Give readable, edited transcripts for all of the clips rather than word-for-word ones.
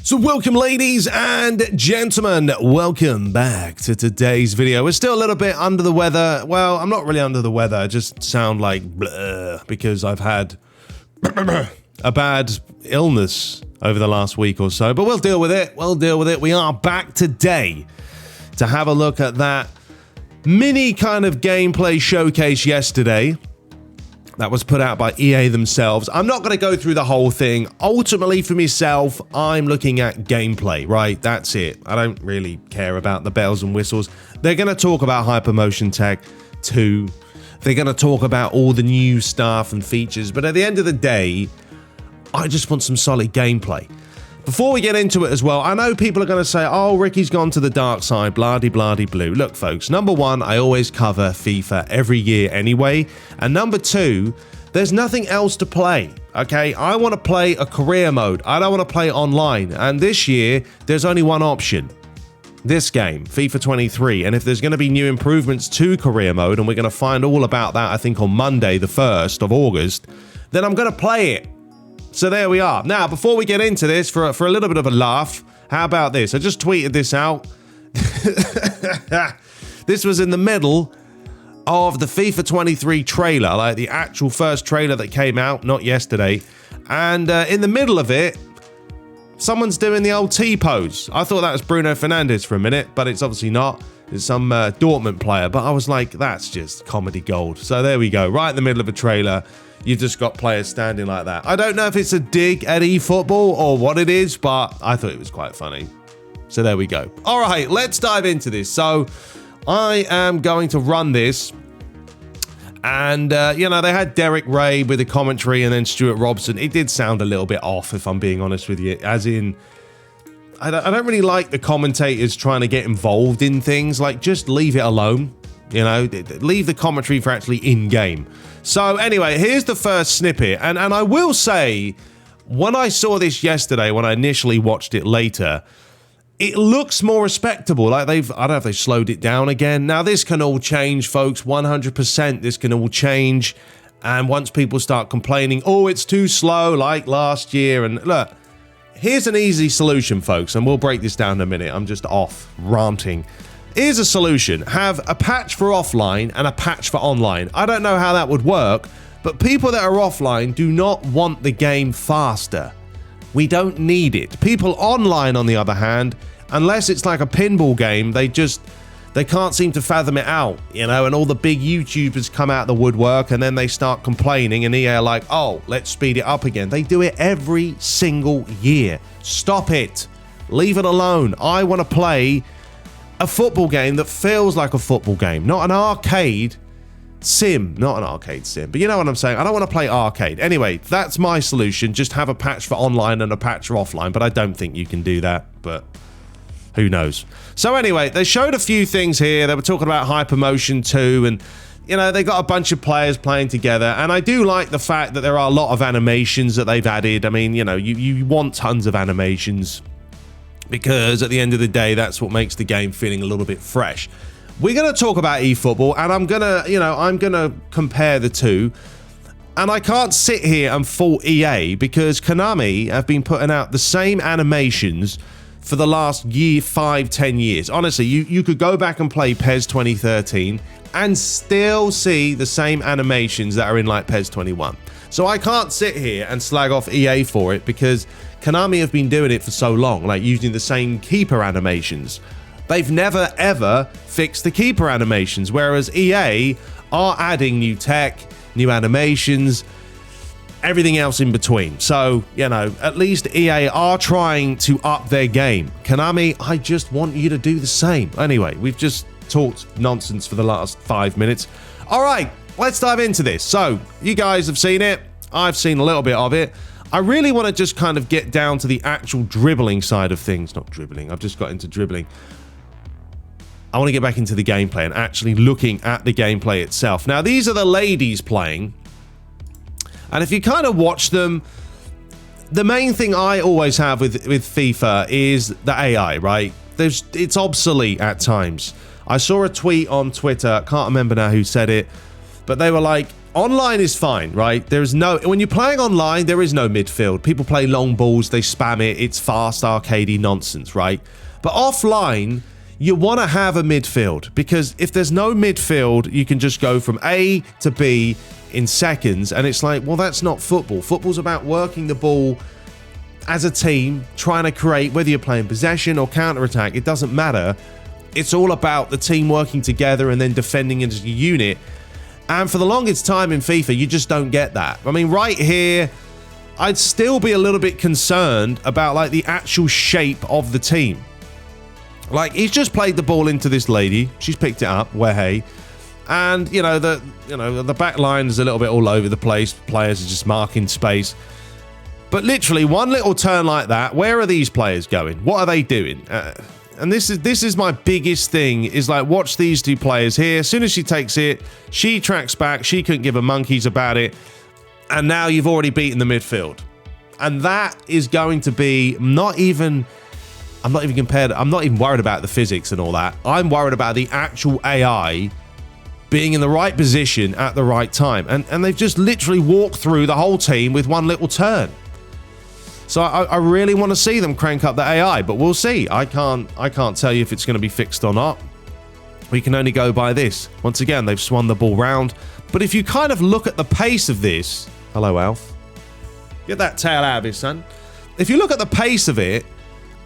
So welcome ladies and gentlemen, welcome back to today's video. We're still a little bit under the weather. Well, I'm not really under the weather, I just sound like bleh because I've had a bad illness over the last week or so, but we'll deal with it, We are back today to have a look at that mini kind of gameplay showcase yesterday that was put out by EA themselves. I'm not going to go through the whole thing. Ultimately, for myself, I'm looking at gameplay, right? That's it. I don't really care about the bells and whistles. They're going to talk about Hypermotion Tech 2. They're going to talk about all the new stuff and features. But at the end of the day, I just want some solid gameplay. Before we get into it as well, I know people are going to say, oh, Ricky's gone to the dark side, blah-de-blah-de-blue. Look, folks, number one, I always cover FIFA every year anyway. And number two, there's nothing else to play, okay? I want to play a career mode. I don't want to play online. And this year, there's only one option. This game, FIFA 23. And if there's going to be new improvements to career mode, and we're going to find all about that, I think, on Monday, the 1st of August, then I'm going to play it. So there we are. Now, before we get into this, for a little bit of a laugh, how about this? I just tweeted this out. This was in the middle of the FIFA 23 trailer, like the actual first trailer that came out, not yesterday. And in the middle of it, someone's doing the old T-pose. I thought that was Bruno Fernandes for a minute, but it's obviously not. It's some Dortmund player. But I was like, that's just comedy gold. So there we go. Right in the middle of a trailer. You've just got players standing like that. I don't know if it's a dig at eFootball or what it is, but I thought it was quite funny. So there we go. All right, let's dive into this. So I am going to run this. And, you know, they had Derek Ray with the commentary and then Stuart Robson. It did sound a little bit off, if I'm being honest with you. As in, I don't really like the commentators trying to get involved in things. Like, just leave it alone. You know, leave the commentary for actually in-game. So anyway, here's the first snippet. And I will say, when I saw this yesterday, when I initially watched it later, it looks more respectable. Like I don't know if they've slowed it down again. Now, this can all change, folks. 100% this can all change. And once people start complaining, oh, it's too slow, like last year. And look, here's an easy solution, folks. And we'll break this down in a minute. I'm just off ranting. Here's a solution. Have a patch for offline and a patch for online. I don't know how that would work, but people that are offline do not want the game faster. We don't need it. People online, on the other hand, unless it's like a pinball game, they can't seem to fathom it out, you know, and all the big YouTubers come out the woodwork and then they start complaining and EA are like, oh, let's speed it up again. They do it every single year. Stop it. Leave it alone. I want to play a football game that feels like a football game, not an arcade sim. Not an arcade sim, but you know what I'm saying. I don't want to play arcade. Anyway, that's my solution. Just have a patch for online and a patch for offline, but I don't think you can do that, but who knows. So anyway, they showed a few things here. They were talking about Hypermotion 2 and, you know, they got a bunch of players playing together. And I do like the fact that there are a lot of animations that they've added. I mean, you know, you want tons of animations, because at the end of the day, that's what makes the game feeling a little bit fresh. We're going to talk about eFootball, and I'm going to compare the two. And I can't sit here and fault EA, because Konami have been putting out the same animations for the last 5-10 years. Honestly, you could go back and play PES 2013 and still see the same animations that are in like PES 21. So I can't sit here and slag off EA for it, because Konami have been doing it for so long, like using the same keeper animations. They've never ever fixed the keeper animations, whereas EA are adding new tech, new animations, everything else in between. So, you know, at least EA are trying to up their game. Konami, I just want you to do the same. Anyway, we've just talked nonsense for the last 5 minutes. All right, let's dive into this. So, you guys have seen it. I've seen a little bit of it. I really want to just kind of get down to the actual dribbling side of things. Not dribbling, I've just got into dribbling. I want to get back into the gameplay and actually looking at the gameplay itself. Now, these are the ladies playing. And if you kind of watch them, the main thing I always have with FIFA is the AI, right? It's obsolete at times. I saw a tweet on Twitter, can't remember now who said it, but they were like, online is fine, right? When you're playing online, there is no midfield. People play long balls, they spam it, it's fast, arcadey nonsense, right? But offline, you want to have a midfield, because if there's no midfield, you can just go from A to B in seconds, and it's like, well, that's not football. Football's about working the ball as a team, trying to create, whether you're playing possession or counter-attack, it doesn't matter. It's all about the team working together and then defending as a unit. And for the longest time in FIFA, you just don't get that. I mean, right here, I'd still be a little bit concerned about like the actual shape of the team. Like, he's just played the ball into this lady. She's picked it up, Wehe. And, the back line is a little bit all over the place. Players are just marking space. But literally, one little turn like that, where are these players going? What are they doing? And this is my biggest thing, is like, watch these two players here. As soon as she takes it, she tracks back. She couldn't give a monkeys about it. And now you've already beaten the midfield. And that is going to be I'm not even worried about the physics and all that. I'm worried about the actual AI being in the right position at the right time. And they've just literally walked through the whole team with one little turn. So I really want to see them crank up the AI, but we'll see. I can't tell you if it's going to be fixed or not. We can only go by this. Once again, they've swung the ball round. But if you kind of look at the pace of this... Hello, Alf. Get that tail out of here, son. If you look at the pace of it,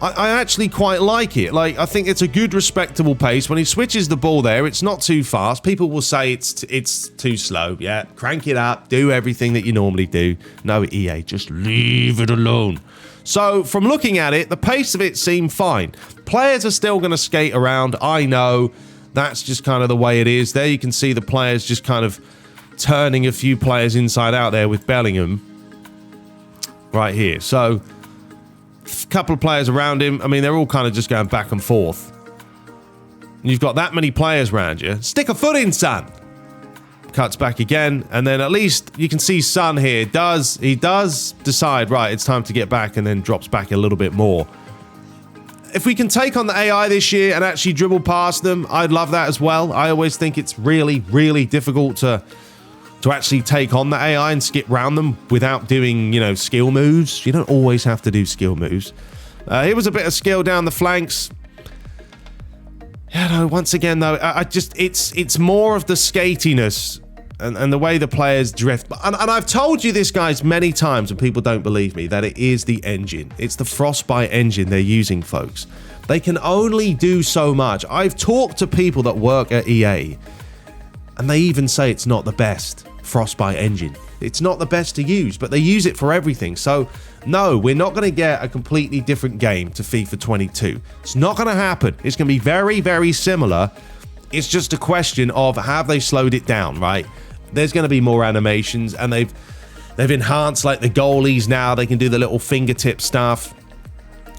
I actually quite like it. Like, I think it's a good, respectable pace. When he switches the ball there, it's not too fast. People will say it's too slow. Yeah, crank it up. Do everything that you normally do. No, EA, just leave it alone. So, from looking at it, the pace of it seemed fine. Players are still going to skate around. I know. That's just kind of the way it is. There you can see the players just kind of turning a few players inside out there with Bellingham. Right here. So... couple of players around him. I mean, they're all kind of just going back and forth. You've got that many players around you. Stick a foot in, son. Cuts back again, and then at least you can see Son here. He does decide, right, it's time to get back, and then drops back a little bit more. If we can take on the AI this year and actually dribble past them, I'd love that as well. I always think it's really, really difficult to actually take on the AI and skip round them without doing, skill moves. You don't always have to do skill moves. Here was a bit of skill down the flanks. Once again, though, it's more of the skatiness and the way the players drift. And I've told you this, guys, many times, and people don't believe me, that it is the engine. It's the Frostbite engine they're using, folks. They can only do so much. I've talked to people that work at EA, and they even say it's not the best Frostbite engine. It's not the best to use, but they use it for everything. So no, we're not going to get a completely different game to FIFA 22. It's not going to happen. It's going to be very, very similar. It's just a question of, have they slowed it down, right? There's going to be more animations, and they've enhanced like the goalies now. They can do the little fingertip stuff.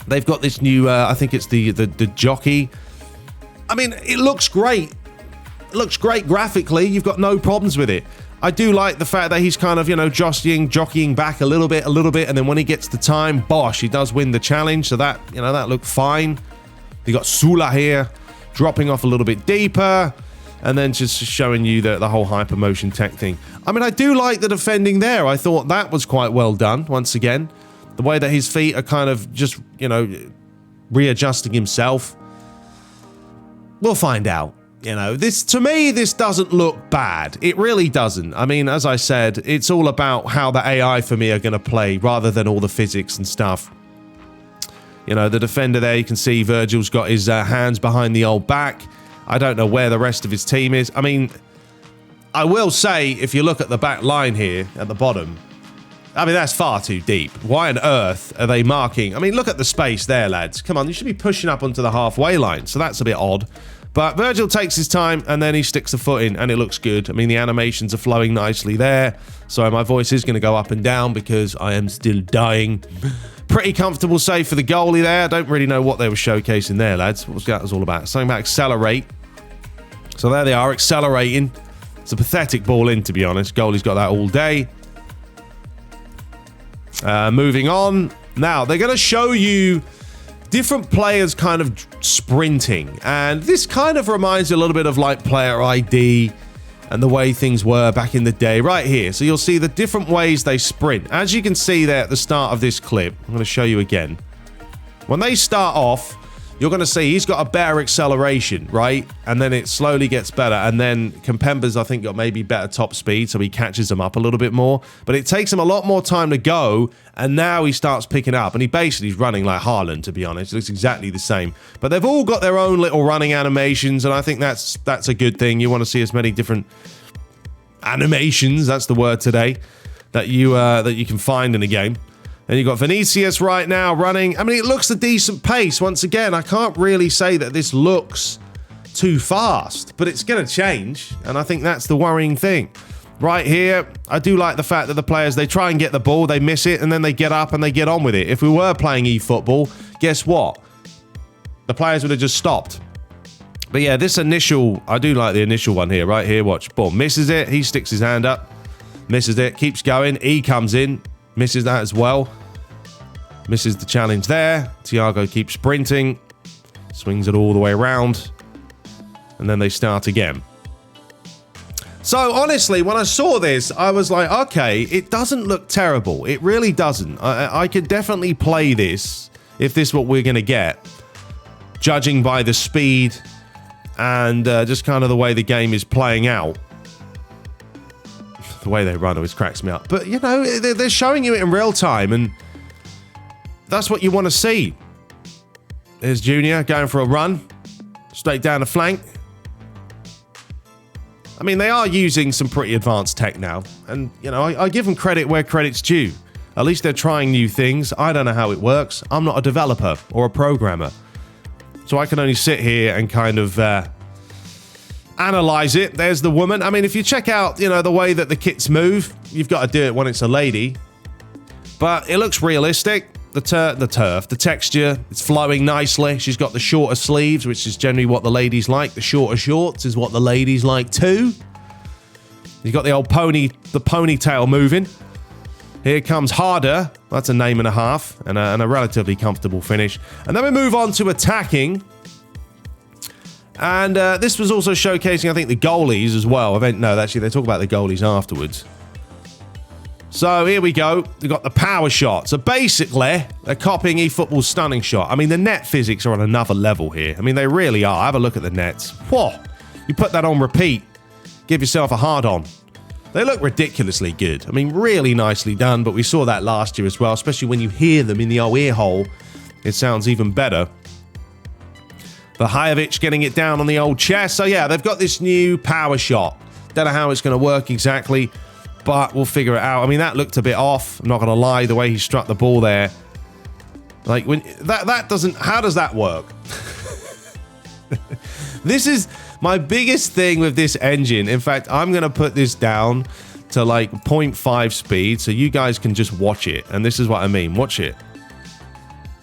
They've got this new I think it's the jockey. I mean, it looks great. It looks great graphically. You've got no problems with it. I do like the fact that he's kind of, jockeying back a little bit, and then when he gets the time, bosh, he does win the challenge. So that, that looked fine. You got Sula here, dropping off a little bit deeper, and then just showing you the whole Hypermotion tech thing. I mean, I do like the defending there. I thought that was quite well done, once again. The way that his feet are kind of just, readjusting himself. We'll find out. To me, this doesn't look bad. It really doesn't. I mean, as I said, it's all about how the AI for me are going to play rather than all the physics and stuff. The defender there, you can see Virgil's got his hands behind the old back. I don't know where the rest of his team is. I mean, I will say, if you look at the back line here at the bottom, I mean, that's far too deep. Why on earth are they marking? I mean, look at the space there, lads. Come on, you should be pushing up onto the halfway line. So that's a bit odd. But Virgil takes his time, and then he sticks the foot in, and it looks good. I mean, the animations are flowing nicely there. So my voice is going to go up and down because I am still dying. Pretty comfortable save for the goalie there. I don't really know what they were showcasing there, lads. What was that all about? Something about accelerate. So there they are, accelerating. It's a pathetic ball in, to be honest. Goalie's got that all day. Moving on. Now, they're going to show you different players kind of sprinting, and this kind of reminds you a little bit of like player ID, and the way things were back in the day right here. So you'll see the different ways they sprint. As you can see there at the start of this clip, I'm going to show you again. When they start off, you're going to see he's got a better acceleration, right? And then it slowly gets better. And then Kempembe's, I think, got maybe better top speed, so he catches him up a little bit more. But it takes him a lot more time to go, and now he starts picking up. And he basically is running like Haaland, to be honest. It looks exactly the same. But they've all got their own little running animations, and I think that's a good thing. You want to see as many different animations, that's the word today, that you can find in a game. And you've got Vinicius right now running. I mean, it looks a decent pace. Once again, I can't really say that this looks too fast, but it's going to change. And I think that's the worrying thing. Right here, I do like the fact that the players, they try and get the ball, they miss it, and then they get up and they get on with it. If we were playing eFootball, guess what? The players would have just stopped. But yeah, this initial, I do like the initial one here. Right here, watch. Boom, misses it. He sticks his hand up. Misses it, keeps going. E comes in. Misses that as well. Misses the challenge there. Thiago keeps sprinting. Swings it all the way around. And then they start again. So, honestly, when I saw this, I was like, okay, it doesn't look terrible. It really doesn't. I could definitely play this if this is what we're going to get. Judging by the speed and just kind of the way the game is playing out. The way they run always cracks me up. But, you know, they're showing you it in real time, and that's what you want to see. There's Junior going for a run. Straight down the flank. I mean, they are using some pretty advanced tech now. And, you know, I give them credit where credit's due. At least they're trying new things. I don't know how it works. I'm not a developer or a programmer. So I can only sit here and kind of analyze it. There's the woman. I mean, if you check out, you know, the way that the kits move, you've got to do it when it's a lady. But it looks realistic. The texture, it's flowing nicely. She's got the shorter sleeves, which is generally what the ladies like. The shorter shorts is what the ladies like too. You've got the old ponytail moving. Here comes Harder. That's a name and a half, and a relatively comfortable finish. And then we move on to attacking. And this was also showcasing, I think, the goalies as well. No, actually, they talk about the goalies afterwards. So here we go. We've got the power shot. So basically, they're copying eFootball's stunning shot. I mean, the net physics are on another level here. I mean, they really are. Have a look at the nets. Whoa. You put that on repeat. Give yourself a hard-on. They look ridiculously good. I mean, really nicely done, but we saw that last year as well, especially when you hear them in the old ear hole. It sounds even better. Vahajevic getting it down on the old chest. So yeah, they've got this new power shot. Don't know how it's going to work exactly, but we'll figure it out. I mean, that looked a bit off. I'm not going to lie, the way he struck the ball there. Like, when that doesn't... How does that work? This is my biggest thing with this engine. In fact, I'm going to put this down to like 0.5 speed so you guys can just watch it. And this is what I mean. Watch it.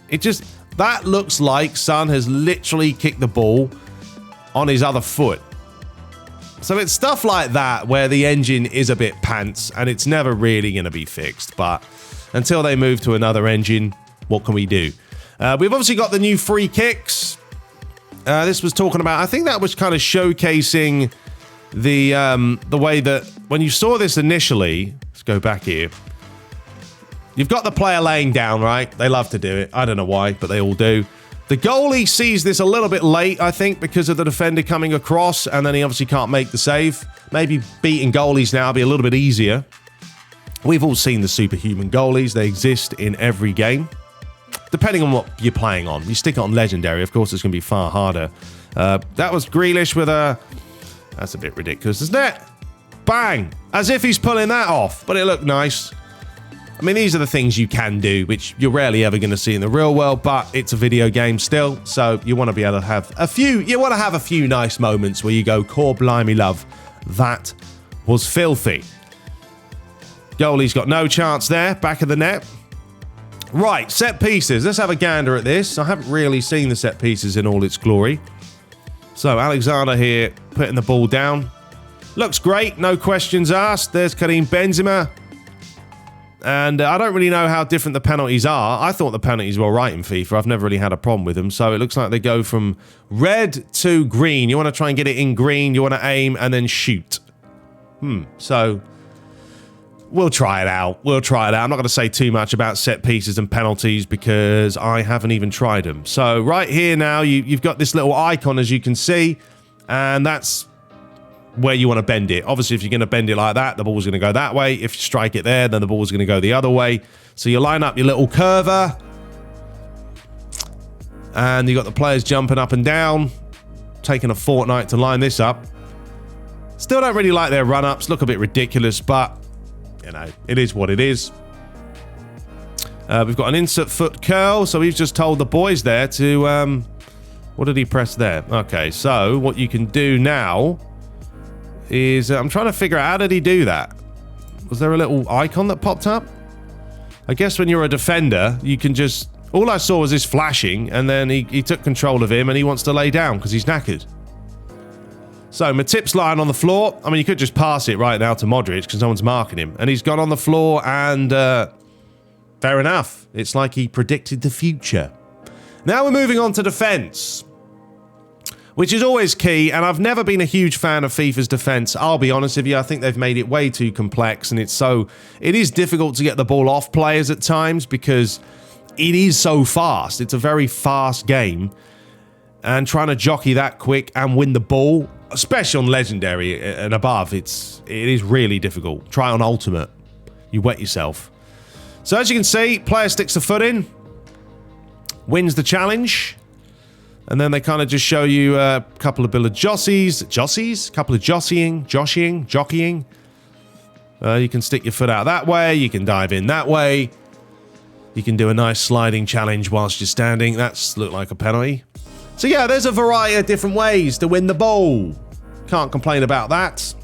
It just... That looks like Son has literally kicked the ball on his other foot. So it's stuff like that where the engine is a bit pants and it's never really going to be fixed. But until they move to another engine, what can we do? We've obviously got the new free kicks. This was talking about, I think that was kind of showcasing the way that when you saw this initially, let's go back here. You've got the player laying down, right? They love to do it. I don't know why, but they all do. The goalie sees this a little bit late, I think, because of the defender coming across, and then he obviously can't make the save. Maybe beating goalies now will be a little bit easier. We've all seen the superhuman goalies. They exist in every game. Depending on what you're playing on. You stick it on Legendary, of course, it's going to be far harder. That was Grealish with a... That's a bit ridiculous, isn't it? Bang! As if he's pulling that off, but it looked nice. I mean, these are the things you can do, which you're rarely ever going to see in the real world, but it's a video game still, so you want to be able to have a few... You want to have a few nice moments where you go, core blimey love, that was filthy. Goalie's got no chance there, back of the net. Right, set pieces. Let's have a gander at this. I haven't really seen the set pieces in all its glory. So, Alexander here, putting the ball down. Looks great, no questions asked. There's Karim Benzema. And I don't really know how different the penalties are. I thought the penalties were all right in FIFA. I've never really had a problem with them. So it looks like they go from red to green. You want to try and get it in green. You want to aim and then shoot. So we'll try it out. We'll try it out. I'm not going to say too much about set pieces and penalties because I haven't even tried them. So right here now, you've got this little icon, as you can see, and that's where you want to bend it. Obviously, if you're going to bend it like that, the ball's going to go that way. If you strike it there, then the ball's going to go the other way. So you line up your little curver, and you got the players jumping up and down, taking a fortnight to line this up. Still don't really like their run-ups. Look a bit ridiculous, but you know, it is what it is. We've got an insert foot curl, so we've just told the boys there to... what did he press there? Okay, so what you can do now is... I'm trying to figure out, how did he do that? Was there a little icon that popped up? I guess when you're a defender, you can just... All I saw was this flashing, and then he took control of him, and he wants to lay down because he's knackered. So Matip's lying on the floor. I mean, you could just pass it right now to Modric because no one's marking him. And he's gone on the floor, and fair enough. It's like he predicted the future. Now we're moving on to defense, which is always key. And I've never been a huge fan of FIFA's defense. I'll be honest with you. I think they've made it way too complex, and it is difficult to get the ball off players at times because it is so fast. It's a very fast game, and trying to jockey that quick and win the ball, especially on Legendary and above, it is really difficult. Try on Ultimate. You wet yourself. So as you can see, player sticks a foot in, wins the challenge, and then they kind of just show you a couple of jockeying. You can stick your foot out that way, you can dive in that way, you can do a nice sliding challenge whilst you're standing. That's looked like a penalty. So yeah, there's a variety of different ways to win the ball. Can't complain about that.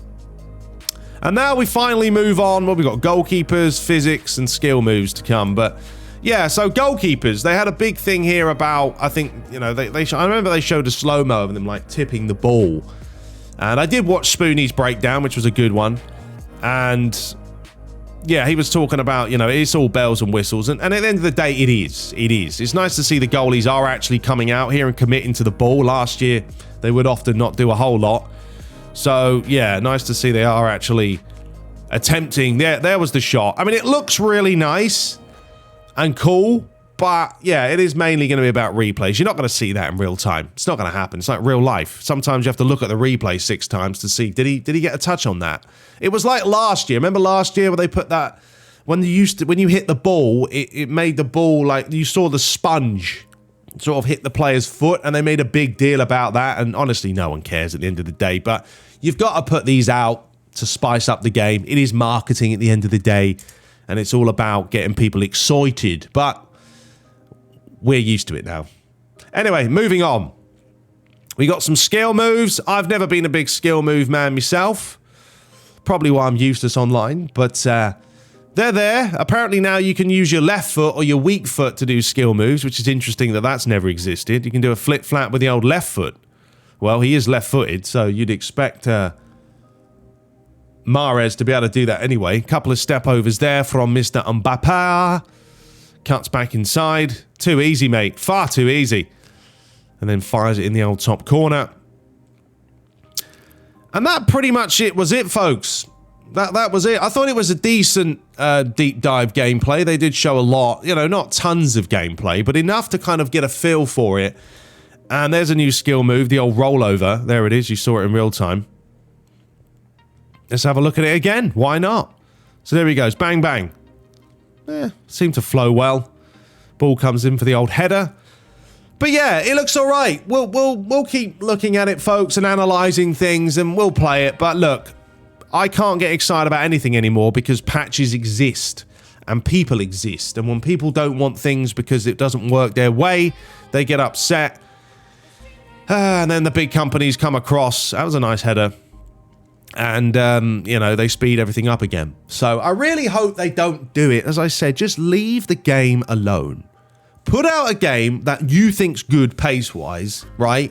And now we finally move on. Well, we've got goalkeepers, physics, and skill moves to come. But yeah, so goalkeepers, they had a big thing here about, I think, you know, I remember they showed a slow-mo of them like tipping the ball. And I did watch Spoonie's breakdown, which was a good one. And yeah, he was talking about, you know, it's all bells and whistles. And at the end of the day, it is. It is. It's nice to see the goalies are actually coming out here and committing to the ball. Last year, they would often not do a whole lot. So, yeah, nice to see they are actually attempting. There was the shot. I mean, it looks really nice and cool. But, yeah, it is mainly going to be about replays. You're not going to see that in real time. It's not going to happen. It's like real life. Sometimes you have to look at the replay 6 times to see, did he get a touch on that? It was like last year. Remember last year where they put that, when you hit the ball, it made the ball like, you saw the sponge sort of hit the player's foot, and they made a big deal about that. And honestly, no one cares at the end of the day. But you've got to put these out to spice up the game. It is marketing at the end of the day, and it's all about getting people excited. But we're used to it now. Anyway, moving on. We got some skill moves. I've never been a big skill move man myself. Probably why I'm useless online. But they're there. Apparently now you can use your left foot or your weak foot to do skill moves, which is interesting that that's never existed. You can do a flip-flap with the old left foot. Well, he is left-footed, so you'd expect Mahrez to be able to do that anyway. Couple of step-overs there from Mr. Mbappé. Cuts back inside. Too easy, mate. Far too easy. And then fires it in the old top corner. And that pretty much was it, folks. That was it. I thought it was a decent deep dive gameplay. They did show a lot. You know, not tons of gameplay, but enough to kind of get a feel for it. And there's a new skill move, the old rollover. There it is. You saw it in real time. Let's have a look at it again. Why not? So there he goes. Bang, bang. Seemed to flow well. Ball comes in for the old header. But yeah, it looks all right. We'll keep looking at it, folks, and analysing things, and we'll play it. But look, I can't get excited about anything anymore because patches exist and people exist. And when people don't want things because it doesn't work their way, they get upset. And then the big companies come across. That was a nice header. And, you know, they speed everything up again. So I really hope they don't do it. As I said, just leave the game alone. Put out a game that you think's good pace-wise, right?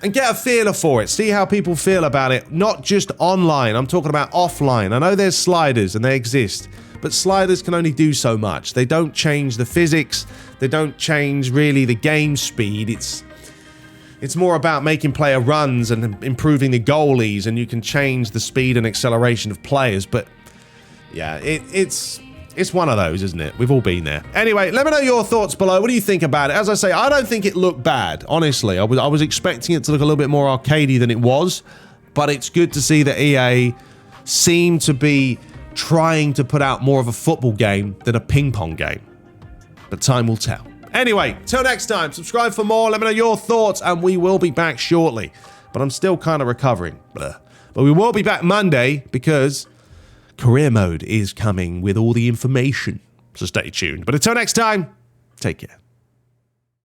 And get a feeler for it. See how people feel about it. Not just online. I'm talking about offline. I know there's sliders and they exist. But sliders can only do so much. They don't change the physics. They don't change, really, the game speed. It's more about making player runs and improving the goalies, and you can change the speed and acceleration of players. But yeah, it's one of those, isn't it? We've all been there. Anyway, let me know your thoughts below. What do you think about it? As I say, I don't think it looked bad, honestly. I was expecting it to look a little bit more arcadey than it was, but it's good to see that EA seem to be trying to put out more of a football game than a ping pong game. But time will tell. Anyway, till next time, subscribe for more, let me know your thoughts, and we will be back shortly. But I'm still kind of recovering. But we will be back Monday because career mode is coming with all the information. So stay tuned. But until next time, take care.